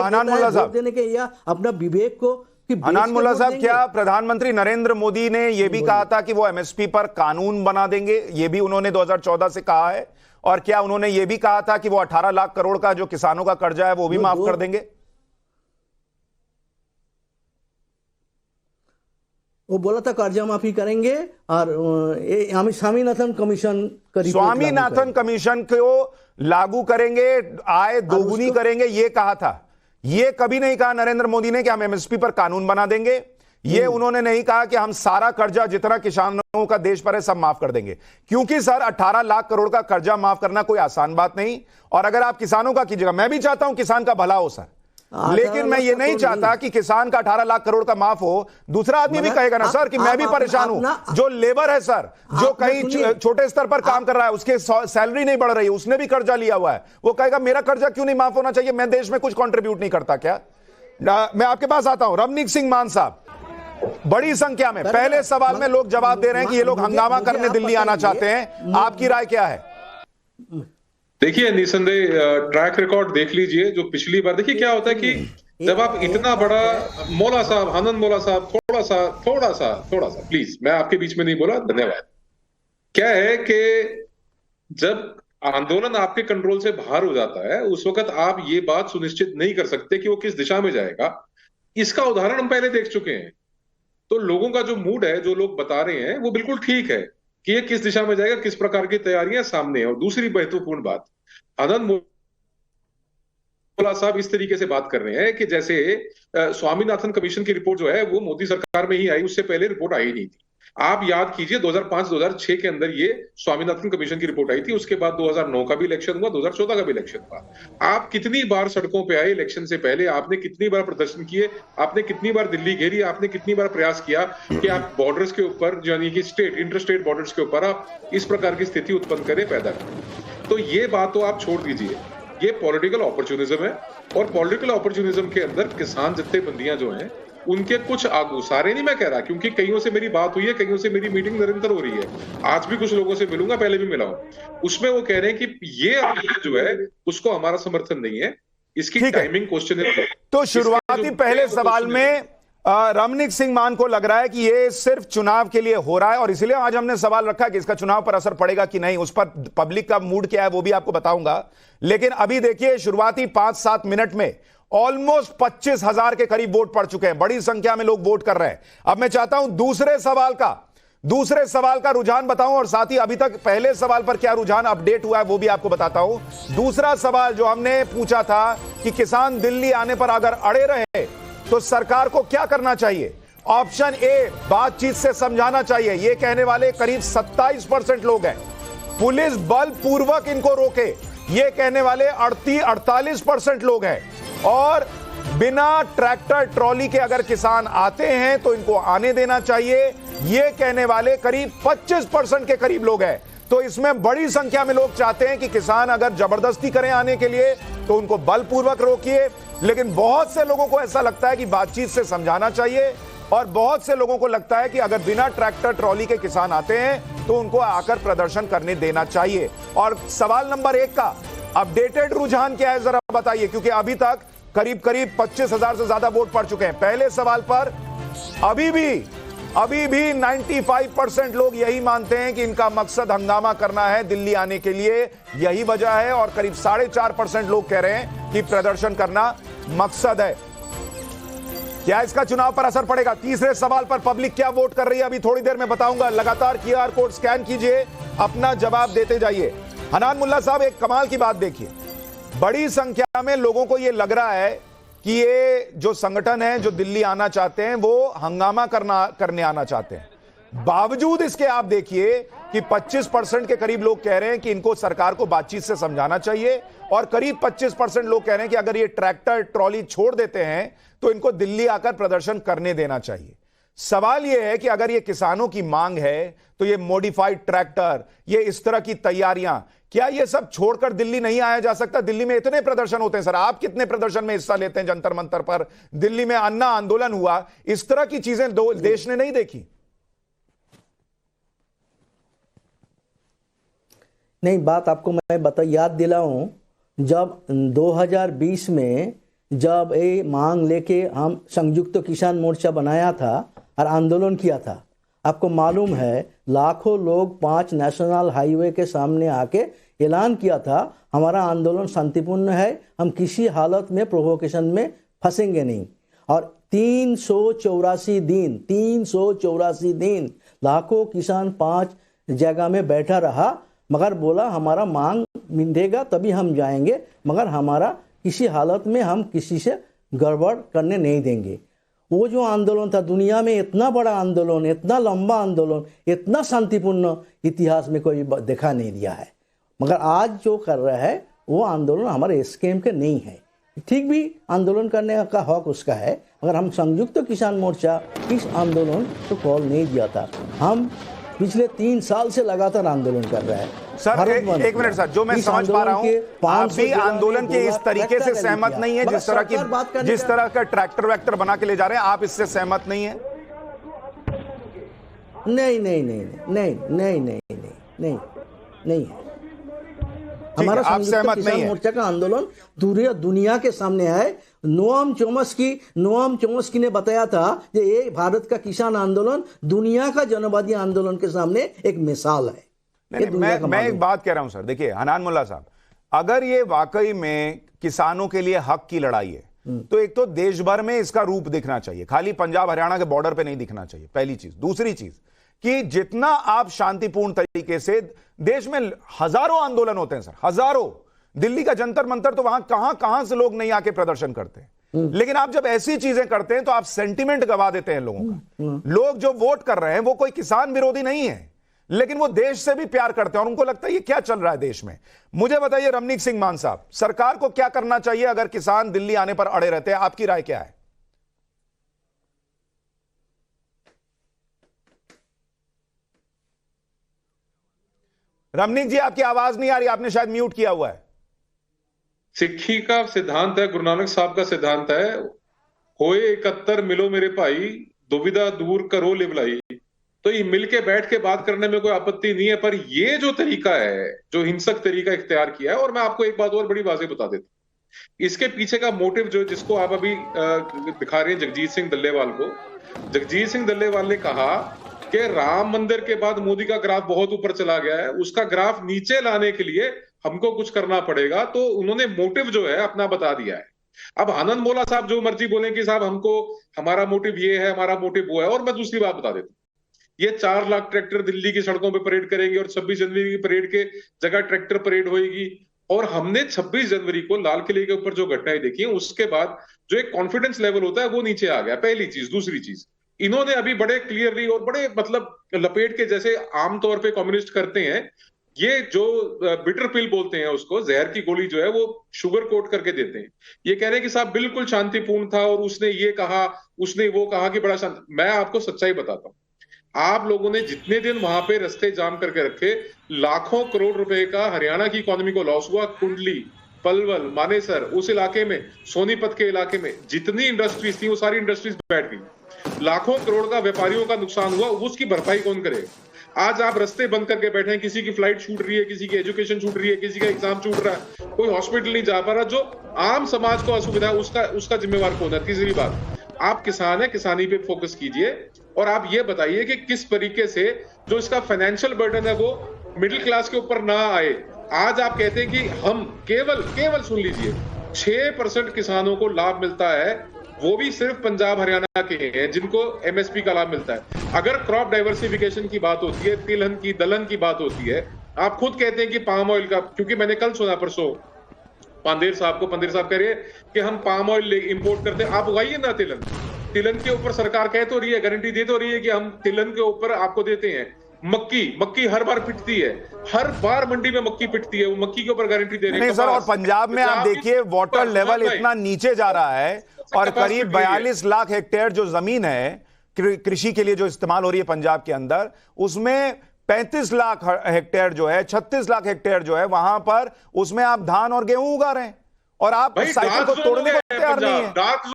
हनान मुल्ला साहब देने के या अपना विवेक को हनान मुल्ला साहब, क्या प्रधानमंत्री नरेंद्र मोदी ने यह भी कहा था कि वो एमएसपी पर कानून बना देंगे? यह भी उन्होंने 2014 से कहा है। और क्या उन्होंने यह भी कहा था कि वो 18 लाख करोड़ का जो किसानों का कर्जा है वो भी माफ कर देंगे? वो बोला था कर्जा माफी करेंगे और स्वामीनाथन कमीशन स्वामीनाथन कमीशन को लागू करेंगे, आय दोगुनी करेंगे, ये कहा था। ये कभी नहीं कहा नरेंद्र मोदी ने कि हम एमएसपी पर कानून बना देंगे। ये उन्होंने नहीं कहा कि हम सारा कर्जा जितना किसानों का देश पर है सब माफ कर देंगे, क्योंकि सर 18 लाख करोड़ का कर्जा माफ करना कोई आसान बात नहीं। और अगर आप किसानों का कीजिएगा, मैं भी चाहता हूं किसान का भला हो सर, लेकिन मैं ये नहीं चाहता कि किसान का 18 लाख करोड़ का माफ हो। दूसरा आदमी भी कहेगा ना सर कि मैं भी परेशान हूं। जो लेबर है सर, जो कहीं छोटे स्तर पर काम कर रहा है, उसके सैलरी नहीं बढ़ रही है, उसने भी कर्जा लिया हुआ है, वो कहेगा मेरा कर्जा क्यों नहीं माफ होना चाहिए? मैं देश में कुछ कंट्रीब्यूट नहीं करता क्या? मैं आपके पास आता हूं, रमनीक सिंह मान साहब। बड़ी संख्या में पहले सवाल में लोग जवाब दे रहे हैं कि ये लोग हंगामा करने दिल्ली आना चाहते हैं, आपकी राय क्या है? देखिए, निसंदेह ट्रैक रिकॉर्ड देख लीजिए। जो पिछली बार, देखिए क्या होता है कि जब आप इतना बड़ा, मौला साहब, आनंद मौला साहब, थोड़ा सा प्लीज, मैं आपके बीच में नहीं बोला, धन्यवाद। क्या है कि जब आंदोलन आपके कंट्रोल से बाहर हो जाता है, उस वक्त आप ये बात सुनिश्चित नहीं कर सकते कि वो किस दिशा में जाएगा। इसका उदाहरण हम पहले देख चुके हैं। तो लोगों का जो मूड है, जो लोग बता रहे हैं, वो बिल्कुल ठीक है कि ये किस दिशा में जाएगा, किस प्रकार की तैयारियां सामने है। और दूसरी महत्वपूर्ण बात, आनंद मौला साहब इस तरीके से बात कर रहे हैं कि जैसे स्वामीनाथन कमीशन की रिपोर्ट जो है वो मोदी सरकार में ही आई, उससे पहले रिपोर्ट आई नहीं थी। आप याद कीजिए 2005-2006 के अंदर ये स्वामीनाथन कमीशन की रिपोर्ट आई थी। उसके बाद 2009 का भी इलेक्शन हुआ, 2014 का भी इलेक्शन हुआ। आप कितनी बार सड़कों पे आए इलेक्शन से पहले? आपने कितनी बार प्रदर्शन किए? आपने कितनी बार दिल्ली घेरी? आपने कितनी बार प्रयास किया कि आप बॉर्डर्स के ऊपर, यानी कि इंटरस्टेट बॉर्डर्स के ऊपर आप इस प्रकार की स्थिति उत्पन्न करें, पैदा करें? तो ये बात तो आप छोड़ दीजिए, ये पॉलिटिकल अपॉर्चुनिज्म है। और पॉलिटिकल अपॉर्चुनिज्म के अंदर किसान जत्थेबंदियां जो हैं, उनके कुछ आगू, सारे नहीं मैं कह रहा, क्योंकि कईयों से मेरी बात हुई है, कईयों से मेरी मीटिंग निरंतर हो रही है, आज भी कुछ लोगों से मिलूंगा, पहले भी मिला हूं। उसमें वो कह रहे हैं कि ये आंदोलन जो है उसको हमारा समर्थन नहीं है, इसकी टाइमिंग क्वेश्चन है। तो शुरुआती पहले सवाल में रमनीक सिंह मान को लग रहा है कि ये सिर्फ चुनाव के लिए हो रहा है, और इसलिए आज हमने सवाल रखा कि इसका चुनाव पर असर पड़ेगा कि नहीं। उस पर पब्लिक का मूड क्या है वो भी आपको बताऊंगा। लेकिन अभी देखिए, शुरुआती 5-7 मिनट में ऑलमोस्ट 25,000 के करीब वोट पड़ चुके हैं। बड़ी संख्या में लोग वोट कर रहे हैं। अब मैं चाहता हूं दूसरे सवाल का रुझान बताऊं, और साथ ही अभी तक पहले सवाल पर क्या रुझान अपडेट हुआ है वो भी आपको बताता हूं। दूसरा सवाल जो हमने पूछा था कि किसान दिल्ली आने पर अगर अड़े रहे तो सरकार को क्या करना चाहिए। ऑप्शन ए, बातचीत से समझाना चाहिए। यह कहने वाले करीब 27% लोग हैं। पुलिस बलपूर्वक इनको रोके, यह कहने वाले 48% लोग हैं। और बिना ट्रैक्टर ट्रॉली के अगर किसान आते हैं तो इनको आने देना चाहिए, यह कहने वाले करीब 25% के करीब लोग हैं। तो इसमें बड़ी संख्या में लोग चाहते हैं कि किसान अगर जबरदस्ती करें आने के लिए तो उनको बलपूर्वक रोकिए। लेकिन बहुत से लोगों को ऐसा लगता है कि बातचीत से समझाना चाहिए, और बहुत से लोगों को लगता है कि अगर बिना ट्रैक्टर ट्रॉली के किसान आते हैं तो उनको आकर प्रदर्शन करने देना चाहिए। और सवाल नंबर 1 का अपडेटेड रुझान क्या है जरा बताइए, क्योंकि अभी तक करीब 25,000 से ज्यादा वोट पड़ चुके हैं। पहले सवाल पर अभी भी 95% लोग यही मानते हैं कि इनका मकसद हंगामा करना है दिल्ली आने के लिए, यही वजह है। और करीब 4.5% लोग कह रहे हैं कि प्रदर्शन करना मकसद है। क्या इसका चुनाव पर असर पड़ेगा? तीसरे सवाल पर पब्लिक क्या वोट कर रही है अभी थोड़ी देर में बताऊंगा। लगातार QR कोड स्कैन कीजिए, अपना जवाब देते जाइए। हनान मुल्ला साहब, एक कमाल की बात देखिए, बड़ी संख्या में लोगों को यह लग रहा है कि ये जो संगठन है जो दिल्ली आना चाहते हैं वो हंगामा करने आना चाहते हैं। बावजूद इसके आप देखिए कि 25% के करीब लोग कह रहे हैं कि इनको सरकार को बातचीत से समझाना चाहिए, और करीब 25% लोग कह रहे हैं कि अगर ये ट्रैक्टर ट्रॉली छोड़ देते हैं तो इनको दिल्ली आकर प्रदर्शन करने देना चाहिए। सवाल यह है कि अगर ये किसानों की मांग है तो ये मॉडिफाइड ट्रैक्टर, ये इस तरह की तैयारियां, क्या ये सब छोड़कर दिल्ली नहीं आया जा सकता? दिल्ली में इतने प्रदर्शन होते हैं सर, आप कितने प्रदर्शन में हिस्सा लेते हैं? जंतर मंतर पर दिल्ली में अन्ना आंदोलन हुआ, इस तरह की चीजें देश ने नहीं देखी। नहीं, बात आपको मैं याद दिलाऊं, जब 2020 में जब ये मांग लेके हम संयुक्त किसान मोर्चा बनाया था और आंदोलन किया था, आपको मालूम है लाखों लोग 5 नेशनल हाईवे के सामने आके ऐलान किया था हमारा आंदोलन शांतिपूर्ण है, हम किसी हालत में प्रोवोकेशन में फंसेंगे नहीं। और 384 दिन लाखों किसान 5 जगह में बैठा रहा, मगर बोला हमारा मांग मिलेगा तभी हम जाएंगे, मगर हमारा किसी हालत में हम किसी से गड़बड़ करने नहीं देंगे। वो जो आंदोलन था दुनिया में इतना बड़ा आंदोलन, इतना लंबा आंदोलन, इतना शांतिपूर्ण इतिहास में कोई देखा नहीं दिया है। मगर आज जो कर रहा है वो आंदोलन हमारे एसकेएम के नहीं है। ठीक भी आंदोलन करने का हक उसका है, मगर हम संयुक्त किसान मोर्चा इस आंदोलन को कॉल नहीं दिया था। हम पिछले 3 साल से लगातार आंदोलन कर रहे हैं। सर एक मिनट सर, जो मैं समझ पा रहा हूं आप भी आंदोलन के इस तरीके से सहमत नहीं है, जिस तरह का ट्रैक्टर वैक्टर बना के ले जा रहे हैं, आप इससे सहमत नहीं है? नहीं है। हमारा संयुक्त किसान मोर्चा का आंदोलन दुनिया के सामने है। नोआम चोम्स्की ने बताया था कि ये भारत का किसान आंदोलन दुनिया का जनवादी आंदोलन के सामने एक मिसाल है। मैं एक बात कह रहा हूं सर, देखिए हनान मुल्ला साहब, अगर ये वाकई में किसानों के लिए हक की लड़ाई है तो एक तो देश भर में इसका रूप दिखना चाहिए, खाली पंजाब हरियाणा के बॉर्डर पे नहीं दिखना चाहिए, पहली चीज। दूसरी चीज कि जितना आप शांतिपूर्ण तरीके से, देश में हजारों आंदोलन होते हैं सर, हजारों। दिल्ली का जंतर मंतर तो वहां कहां से लोग नहीं आके प्रदर्शन करते हैं, लेकिन आप जब ऐसी चीजें करते हैं तो आप सेंटिमेंट गवा देते हैं लोगों का। लोग जो वोट कर रहे हैं वो कोई किसान विरोधी नहीं है, लेकिन वो देश से भी प्यार करते हैं और उनको लगता है ये क्या चल रहा है देश में। मुझे बताइए रमनीक सिंह मान साहब, सरकार को क्या करना चाहिए अगर किसान दिल्ली आने पर अड़े रहते हैं? आपकी राय क्या है? रमनीक जी, आपकी आवाज नहीं आ रही, आपने शायद म्यूट किया हुआ है। सिक्खी का सिद्धांत है, गुरु नानक साहब का सिद्धांत है, होए 71 मिलो मेरे भाई, दुविधा दूर करो लिवलाई। तो ये मिलके बैठ के बात करने में कोई आपत्ति नहीं है, पर ये जो तरीका है, जो हिंसक तरीका इख्तियार किया है, और मैं आपको एक बात और बड़ी वाज़ेह बता देता हूं, इसके पीछे का मोटिव जो जिसको आप अभी दिखा रहे हैं जगजीत सिंह डल्लेवाल को, जगजीत सिंह डल्लेवाल ने कहा कि राम मंदिर के बाद मोदी का ग्राफ बहुत ऊपर चला गया है, उसका ग्राफ नीचे लाने के लिए हमको कुछ करना पड़ेगा। तो उन्होंने मोटिव जो है अपना बता दिया है। अब आनंद मोला साहब जो मर्जी बोले कि साहब हमको, हमारा मोटिव ये है, हमारा मोटिव वो है। और मैं दूसरी बात बता देता हूं, ये 4 लाख ट्रैक्टर दिल्ली की सड़कों पे परेड करेंगे और 26 जनवरी की परेड के जगह ट्रैक्टर परेड होगी। और हमने 26 जनवरी को लाल किले के ऊपर जो घटनाएं देखी, उसके बाद जो एक कॉन्फिडेंस लेवल होता है वो नीचे आ गया, पहली चीज। दूसरी चीज, इन्होंने अभी बड़े क्लियरली और बड़े मतलब लपेट के, जैसे आमतौर पे कम्युनिस्ट करते हैं, ये जो बिटर पिल बोलते हैं उसको, जहर की गोली जो है वो शुगर कोट करके देते हैं। ये कह रहे हैं कि साहब बिल्कुल शांतिपूर्ण था और उसने ये कहा, उसने वो कहा कि बड़ा शांत। मैं आपको सच्चाई बताता हूं, आप लोगों ने जितने दिन वहां पे रास्ते जाम करके रखे, लाखों करोड़ रुपए का हरियाणा की इकोनॉमी को लॉस हुआ। कुंडली, पलवल, मानेसर, उस इलाके में, सोनीपत के इलाके में जितनी इंडस्ट्रीज थी वो सारी इंडस्ट्रीज बैठ गई। लाखों करोड़ का व्यापारियों का नुकसान हुआ, उसकी भरपाई कौन करेगा? आज आप रास्ते बंद करके बैठे हैं, किसी की फ्लाइट छूट रही है, किसी की एजुकेशन छूट रही है, किसी का एग्जाम छूट रहा है, कोई हॉस्पिटल नहीं जा पा रहा। जो आम समाज को असुविधा है उसका जिम्मेवार कौन है? तीसरी बात, आप किसान है, किसानी पे फोकस कीजिए और आप ये बताइए कि किस तरीके से जो इसका फाइनेंशियल बर्डन है वो मिडिल क्लास के ऊपर ना आए। आज आप कहते हैं कि हम केवल सुन लीजिए, 6% किसानों को लाभ मिलता है, वो भी सिर्फ पंजाब हरियाणा के हैं जिनको एमएसपी का लाभ मिलता है। अगर क्रॉप डाइवर्सिफिकेशन की बात होती है, तिलहन की, दलहन की बात होती है, आप खुद कहते हैं कि पाम ऑयल का, क्योंकि मैंने कल सुना परसों पांडेर साहब कह रहे हैं कि हम पाम ऑयल इंपोर्ट करते हैं, आप उगाइए ना तिलहन के ऊपर सरकार कह तो रही है, गारंटी दे तो रही है कि हम तिलहन के ऊपर आपको देते हैं। मक्की हर बार पिटती है, हर बार मंडी में मक्की पिटती है, वो मक्की के ऊपर गारंटी दे रही है। नहीं सर, और पंजाब में आप देखिए वाटर लेवल इतना नीचे जा रहा है और करीब 42 लाख हेक्टेयर जो जमीन है कृषि के लिए जो इस्तेमाल हो रही है पंजाब के अंदर, उसमें 35 लाख हेक्टेयर जो है, 36 लाख हेक्टेयर जो है, वहां पर उसमें आप धान और गेहूं उगा रहे हैं और आप साइकिल को तोड़ने को तैयार नहीं है।